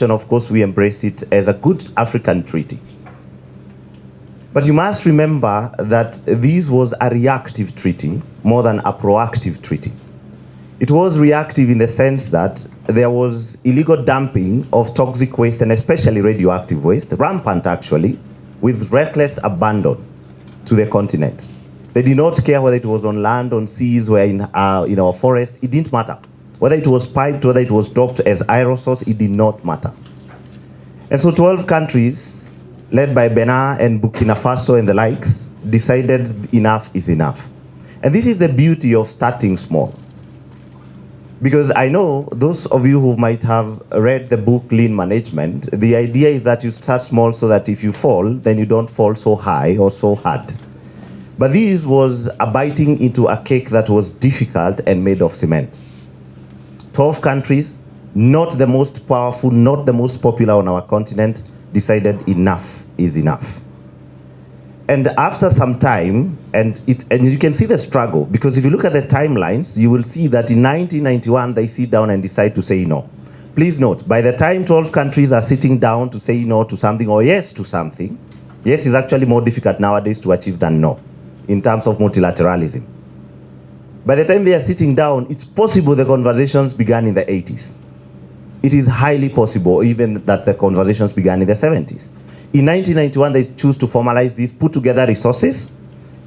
Of course, we embrace it as a good African treaty. But you must remember that this was a reactive treaty more than a proactive treaty. It was reactive in the sense that there was illegal dumping of toxic waste and especially radioactive waste, rampant actually, with reckless abandon to the continent. They did not care whether it was on land, on seas, or in our forest. It didn't matter. Whether it was piped, whether it was dropped as aerosols, it did not matter. And so 12 countries, led by Benin and Burkina Faso and the likes, decided enough is enough. And this is the beauty of starting small. Because I know those of you who might have read the book Lean Management, the idea is that you start small so that if you fall, then you don't fall so high or so hard. But this was a biting into a cake that was difficult and made of cement. 12 countries, not the most powerful, not the most popular on our continent, decided enough is enough. And after some time, and you can see the struggle, because if you look at the timelines, you will see that in 1991, they sit down and decide to say no. Please note, by the time 12 countries are sitting down to say no to something or yes to something, yes is actually more difficult nowadays to achieve than no, in terms of multilateralism. By the time they are sitting down, it's possible the conversations began in the 80s. It is highly possible even that the conversations began in the 70s. In 1991, they choose to formalize this, put together resources,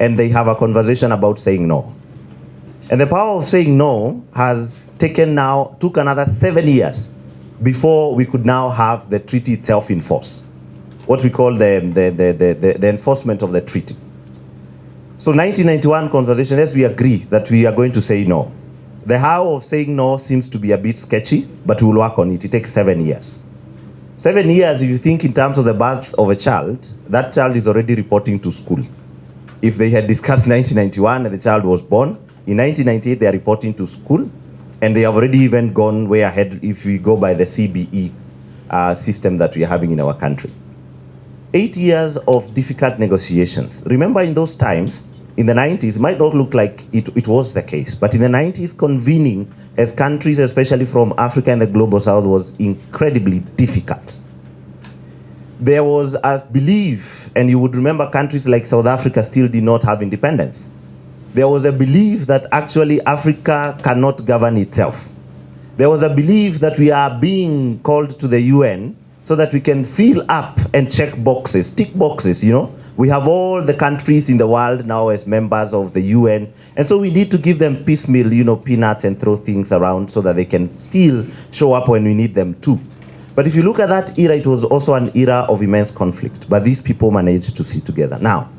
and they have a conversation about saying no. And the power of saying no has took another 7 years before we could now have the treaty itself in force, what we call the enforcement of the treaty. So 1991 conversation, yes, we agree that we are going to say no. The how of saying no seems to be a bit sketchy, but we'll work on it. It takes 7 years. 7 years, if you think in terms of the birth of a child, that child is already reporting to school. If they had discussed 1991 and the child was born, in 1998 they are reporting to school, and they have already even gone way ahead if we go by the CBE system that we are having in our country. 8 years of difficult negotiations. Remember in those times, in the 90s, it might not look like it was the case, but in the 90s, convening as countries, especially from Africa and the global south, was incredibly difficult. There was a belief, and you would remember countries like South Africa still did not have independence. There was a belief that actually Africa cannot govern itself. There was a belief that we are being called to the UN so that we can fill up and check boxes, tick boxes, We have all the countries in the world now as members of the UN, and so we need to give them piecemeal, peanuts and throw things around so that they can still show up when we need them too. But if you look at that era, it was also an era of immense conflict, but these people managed to sit together. Now,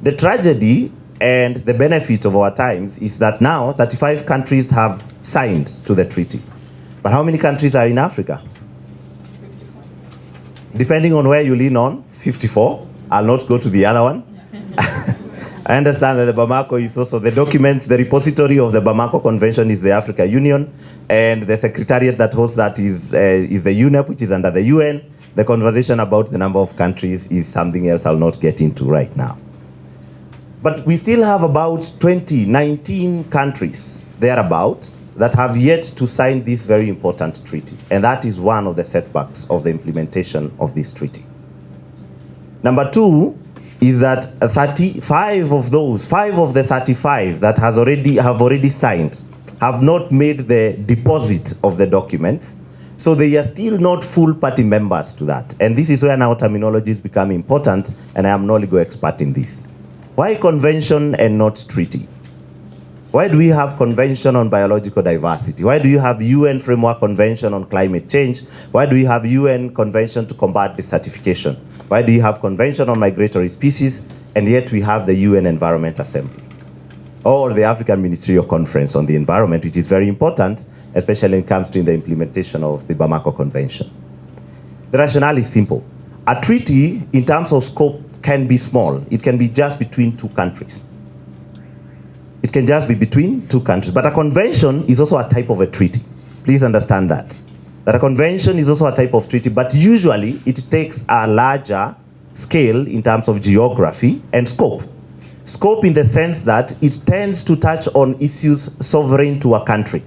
the tragedy and the benefit of our times is that now 35 countries have signed to the treaty. But how many countries are in Africa? Depending on where you lean on, 54. I'll not go to the other one. I understand that the Bamako is also the document, the repository of the Bamako Convention is the Africa Union, and the secretariat that hosts that is the UNEP, which is under the UN. The conversation about the number of countries is something else I'll not get into right now. But we still have about 19 countries thereabout that have yet to sign this very important treaty. And that is one of the setbacks of the implementation of this treaty. Number two is that 35 of those, 5 of the 35 that have already signed, have not made the deposit of the documents. So they are still not full party members to that. And this is where now terminologies become important, and I am no legal expert in this. Why convention and not treaty? Why do we have Convention on Biological Diversity? Why do you have UN Framework Convention on Climate Change? Why do you have UN Convention to Combat Desertification? Why do you have Convention on Migratory Species, and yet we have the UN Environment Assembly? Or the African Ministerial Conference on the Environment, which is very important, especially when it comes to the implementation of the Bamako Convention. The rationale is simple. A treaty, in terms of scope, can be small. It can be just between two countries. It can just be between two countries. But a convention is also a type of a treaty. Please understand that. That a convention is also a type of treaty, but usually it takes a larger scale in terms of geography and scope. Scope in the sense that it tends to touch on issues sovereign to a country.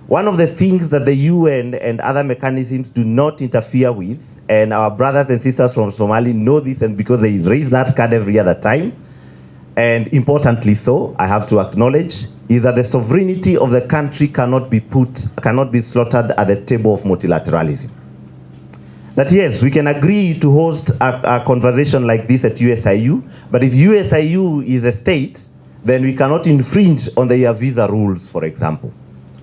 One of the things that the UN and other mechanisms do not interfere with, and our brothers and sisters from Somalia know this, and because they raise that card every other time, and importantly so, I have to acknowledge, is that the sovereignty of the country cannot be slaughtered at the table of multilateralism. That yes, we can agree to host a conversation like this at USIU, but if USIU is a state, then we cannot infringe on their visa rules, for example.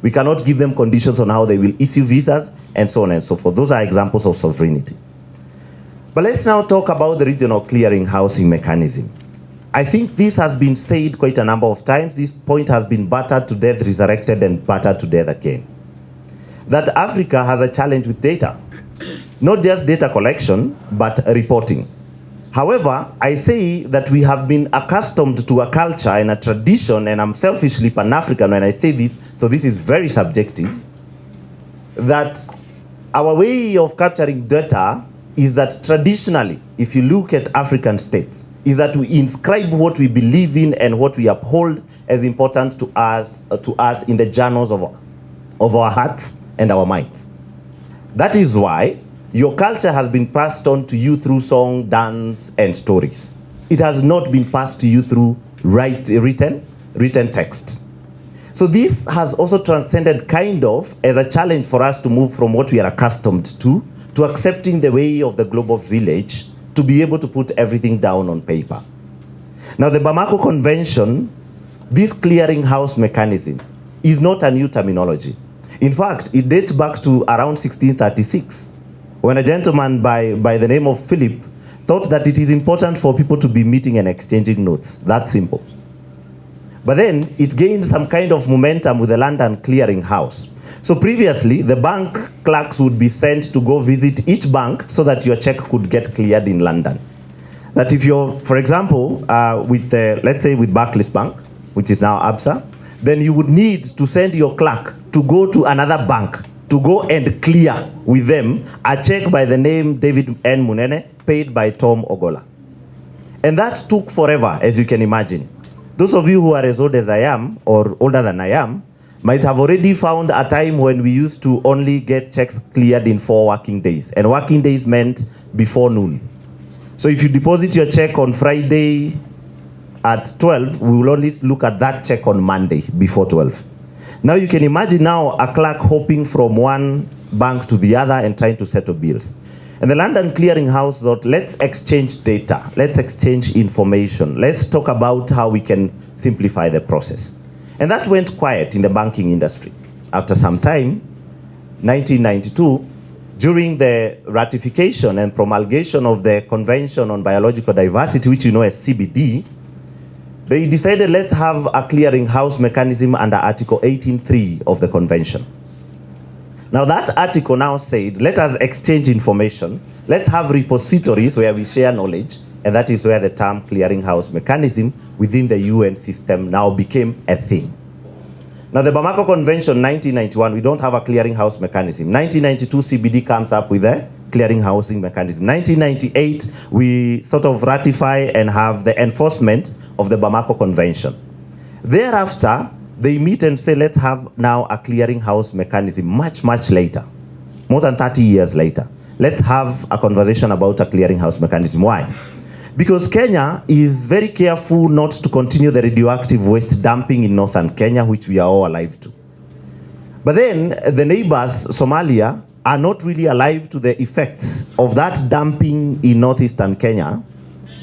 We cannot give them conditions on how they will issue visas, and so on and so forth. Those are examples of sovereignty. But let's now talk about the regional clearing housing mechanism. I think this has been said quite a number of times. This point has been battered to death, resurrected, and battered to death again. That Africa has a challenge with data. Not just data collection, but reporting. However, I say that we have been accustomed to a culture and a tradition, and I'm selfishly Pan-African when I say this, so this is very subjective, that our way of capturing data is that traditionally, if you look at African states, is that we inscribe what we believe in and what we uphold as important to us in the journals of our hearts and our minds. That is why your culture has been passed on to you through song, dance, and stories. It has not been passed to you through written text. So this has also transcended kind of as a challenge for us to move from what we are accustomed to accepting the way of the global village, to be able to put everything down on paper. Now the Bamako Convention, this clearinghouse mechanism, is not a new terminology. In fact, it dates back to around 1636, when a gentleman by the name of Philip thought that it is important for people to be meeting and exchanging notes. That simple. But then it gained some kind of momentum with the London Clearing House. So previously, the bank clerks would be sent to go visit each bank so that your check could get cleared in London. That if you're, for example, let's say with Barclays Bank, which is now ABSA, then you would need to send your clerk to go to another bank to go and clear with them a check by the name David N. Munene, paid by Tom Ogola. And that took forever, as you can imagine. Those of you who are as old as I am, or older than I am, might have already found a time when we used to only get checks cleared in 4 working days. And working days meant before noon. So if you deposit your check on Friday at 12, we will only look at that check on Monday before 12. Now you can imagine now a clerk hopping from one bank to the other and trying to settle bills. And the London Clearing House thought, let's exchange data, let's exchange information, let's talk about how we can simplify the process. And that went quiet in the banking industry. After some time, 1992, during the ratification and promulgation of the Convention on Biological Diversity, which you know as CBD, they decided let's have a clearinghouse mechanism under Article 18.3 of the Convention. Now that article now said, let us exchange information, let's have repositories where we share knowledge, and that is where the term clearinghouse mechanism within the UN system now became a thing. Now the Bamako Convention 1991, we don't have a clearinghouse mechanism. 1992 CBD comes up with a clearinghousing mechanism. 1998, we sort of ratify and have the enforcement of the Bamako Convention. Thereafter, they meet and say, let's have now a clearinghouse mechanism much, much later, more than 30 years later. Let's have a conversation about a clearinghouse mechanism. Why? Because Kenya is very careful not to continue the radioactive waste dumping in northern Kenya, which we are all alive to. But then the neighbors, Somalia, are not really alive to the effects of that dumping in northeastern Kenya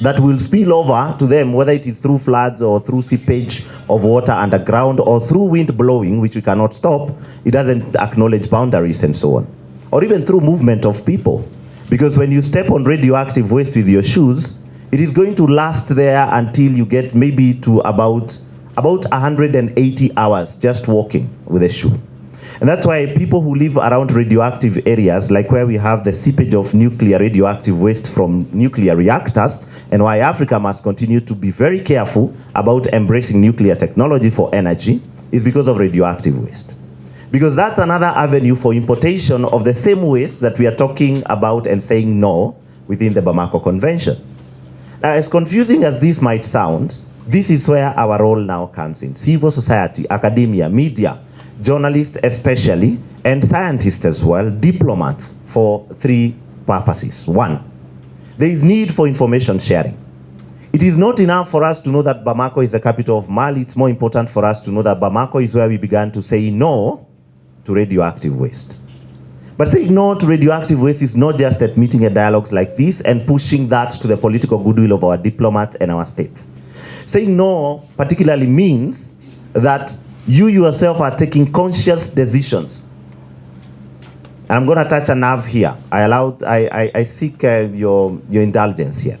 that will spill over to them, whether it is through floods or through seepage of water underground or through wind blowing, which we cannot stop. It doesn't acknowledge boundaries and so on. Or even through movement of people. Because when you step on radioactive waste with your shoes, it is going to last there until you get maybe to about 180 hours just walking with a shoe. And that's why people who live around radioactive areas, like where we have the seepage of nuclear radioactive waste from nuclear reactors, and why Africa must continue to be very careful about embracing nuclear technology for energy, is because of radioactive waste. Because that's another avenue for importation of the same waste that we are talking about and saying no within the Bamako Convention. Now, as confusing as this might sound, this is where our role now comes in. Civil society, academia, media, journalists especially, and scientists as well, diplomats, for three purposes. One, there is need for information sharing. It is not enough for us to know that Bamako is the capital of Mali. It's more important for us to know that Bamako is where we began to say no to radioactive waste. But saying no to radioactive waste is not just admitting a dialogue like this and pushing that to the political goodwill of our diplomats and our states. Saying no particularly means that you yourself are taking conscious decisions. And I'm going to touch a nerve here. I seek your indulgence here.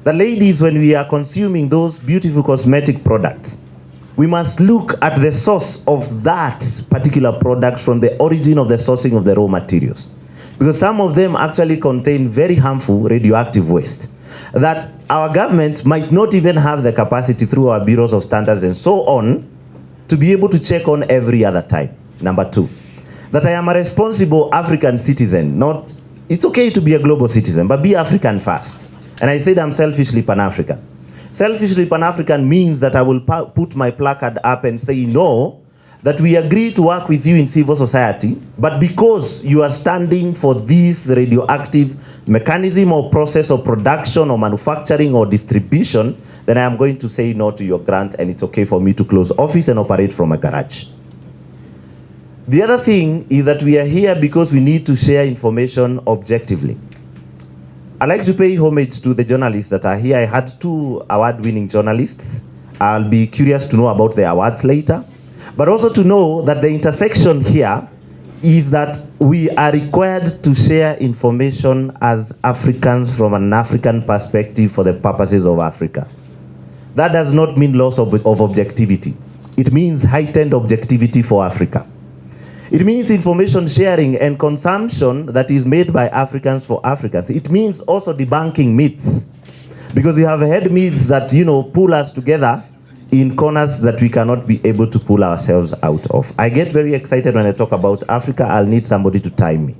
The ladies, when we are consuming those beautiful cosmetic products, we must look at the source of that particular product from the origin of the sourcing of the raw materials. Because some of them actually contain very harmful radioactive waste that our government might not even have the capacity through our bureaus of standards and so on to be able to check on every other time. Number two, that I am a responsible African citizen. It's okay to be a global citizen, but be African first. And I said I'm selfishly Pan-African. Selfishly Pan-African means that I will put my placard up and say no, that we agree to work with you in civil society, but because you are standing for this radioactive mechanism or process of production or manufacturing or distribution, then I am going to say no to your grant, and it's okay for me to close office and operate from a garage. The other thing is that we are here because we need to share information objectively. I'd like to pay homage to the journalists that are here. I had 2 award-winning journalists. I'll be curious to know about the awards later. But also to know that the intersection here is that we are required to share information as Africans from an African perspective for the purposes of Africa. That does not mean loss of objectivity. It means heightened objectivity for Africa. It means information sharing and consumption that is made by Africans for Africans. It means also debunking myths. Because we have had myths that, pull us together in corners that we cannot be able to pull ourselves out of. I get very excited when I talk about Africa. I'll need somebody to time me.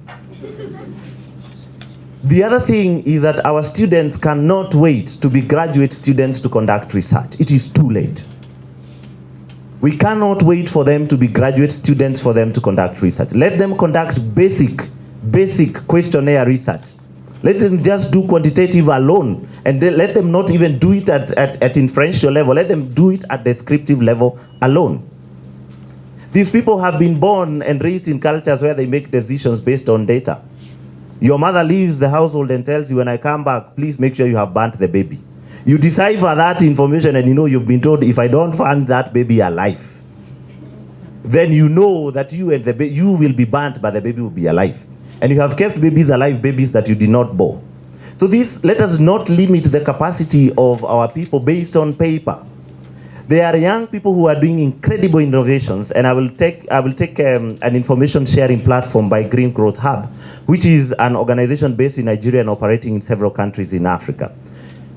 The other thing is that our students cannot wait to be graduate students to conduct research. It is too late. We cannot wait for them to be graduate students for them to conduct research. Let them conduct basic questionnaire research. Let them just do quantitative alone, and let them not even do it at inferential level. Let them do it at descriptive level alone. These people have been born and raised in cultures where they make decisions based on data. Your mother leaves the household and tells you, when I come back, please make sure you have burnt the baby. You decipher that information and you've been told, if I don't find that baby alive, then you know that you will be burnt, but the baby will be alive. And you have kept babies alive, babies that you did not bore. So let us not limit the capacity of our people based on paper. There are young people who are doing incredible innovations, and I will take an information sharing platform by Green Growth Hub, which is an organization based in Nigeria and operating in several countries in Africa.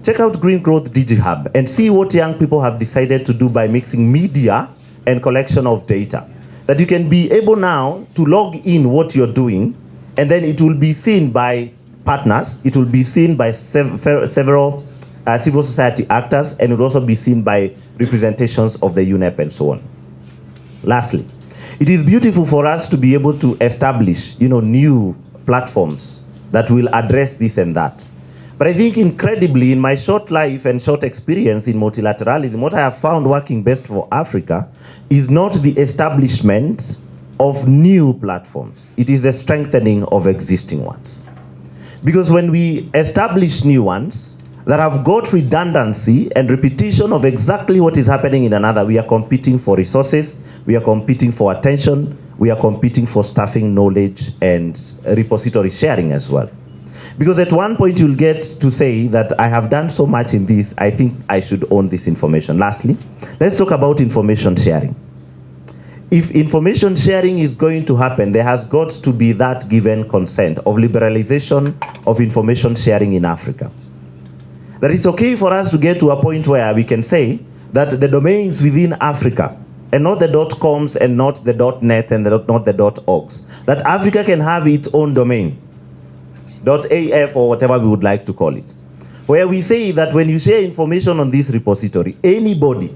Check out Green Growth DigiHub and see what young people have decided to do by mixing media and collection of data. That you can be able now to log in what you're doing, and then it will be seen by partners, it will be seen by several civil society actors, and it will also be seen by representations of the UNEP and so on. Lastly, it is beautiful for us to be able to establish, new platforms that will address this and that. But I think incredibly, in my short life and short experience in multilateralism, what I have found working best for Africa is not the establishment of new platforms. It is the strengthening of existing ones. Because when we establish new ones that have got redundancy and repetition of exactly what is happening in another, we are competing for resources, we are competing for attention, we are competing for staffing, knowledge, and repository sharing as well. Because at one point you'll get to say that I have done so much in this, I think I should own this information. Lastly, let's talk about information sharing. If information sharing is going to happen, there has got to be that given consent of liberalization of information sharing in Africa. That it's okay for us to get to a point where we can say that the domains within Africa, and not the .coms and not the .net and not the .orgs, that Africa can have its own domain, .af or whatever we would like to call it, where we say that when you share information on this repository, anybody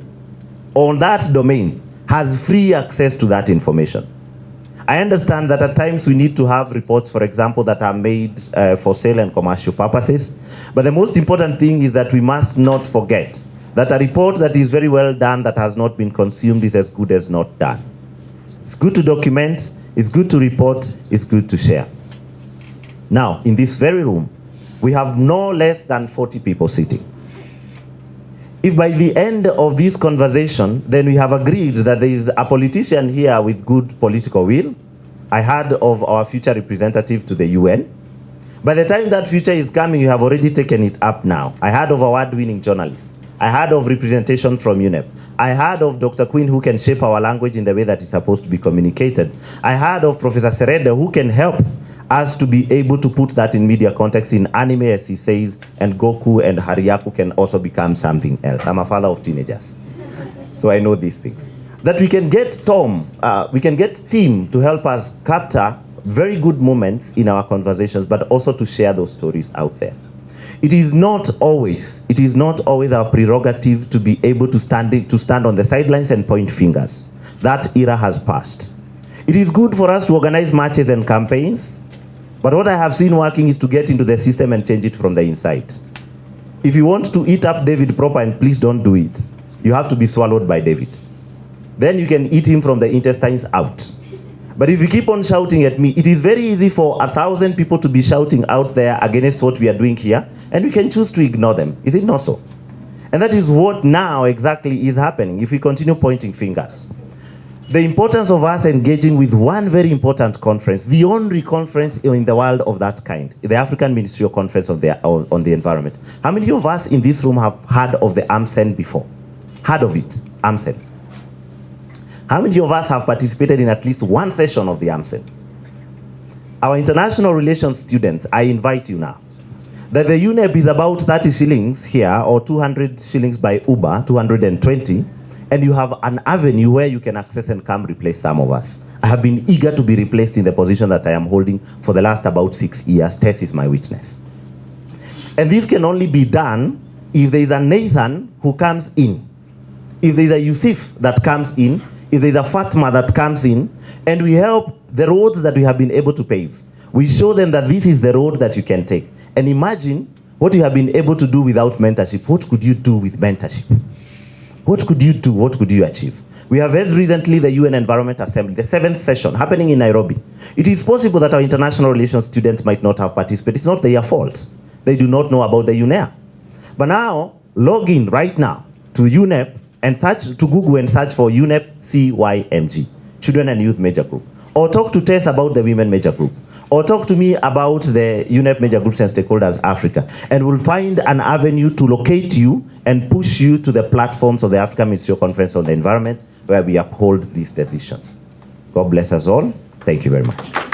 on that domain has free access to that information. I understand that at times we need to have reports, for example, that are made for sale and commercial purposes. But the most important thing is that we must not forget that a report that is very well done that has not been consumed is as good as not done. It's good to document, it's good to report, it's good to share. Now, in this very room, we have no less than 40 people sitting. If by the end of this conversation, then we have agreed that there is a politician here with good political will, I heard of our future representative to the UN. By the time that future is coming, you have already taken it up now. I heard of award-winning journalists. I heard of representation from UNEP. I heard of Dr. Quinn, who can shape our language in the way that it's supposed to be communicated. I heard of Professor Serede, who can help us to be able to put that in media context in anime, as he says, and Goku and Haryaku can also become something else. I'm a father of teenagers, so I know these things. That we can get we can get Tim to help us capture very good moments in our conversations, but also to share those stories out there. It is not always our prerogative to be able to stand on the sidelines and point fingers. That era has passed. It is good for us to organize marches and campaigns, but what I have seen working is to get into the system and change it from the inside. If you want to eat up David proper, and please don't do it, you have to be swallowed by David. Then you can eat him from the intestines out. But if you keep on shouting at me, it is very easy for 1,000 people to be shouting out there against what we are doing here, and we can choose to ignore them. Is it not so? And that is what now exactly is happening if we continue pointing fingers. The importance of us engaging with one very important conference, the only conference in the world of that kind, the African Ministerial Conference on the Environment. How many of us in this room have heard of the AMSEN before? Heard of it? AMSEN. How many of us have participated in at least one session of the AMSEN? Our international relations students, I invite you now, that the UNEP is about 30 shillings here, or 200 shillings by Uber, 220, and you have an avenue where you can access and come replace some of us. I have been eager to be replaced in the position that I am holding for the last about 6 years. Tess is my witness. And this can only be done if there is a Nathan who comes in, if there is a Yusuf that comes in, if there is a Fatma that comes in, and we help the roads that we have been able to pave. We show them that this is the road that you can take. And imagine what you have been able to do without mentorship. What could you do with mentorship? What could you do? What could you achieve? We have had recently the UN Environment Assembly, the 7th session, happening in Nairobi. It is possible that our international relations students might not have participated. It's not their fault. They do not know about the UNEA. But now, log in right now to UNEP and search to Google and search for UNEP CYMG, Children and Youth Major Group. Or talk to Tess about the Women Major Group. Or talk to me about the UNEP Major Groups and Stakeholders Africa. And we'll find an avenue to locate you and push you to the platforms of the African Ministerial Conference on the Environment, where we uphold these decisions. God bless us all. Thank you very much.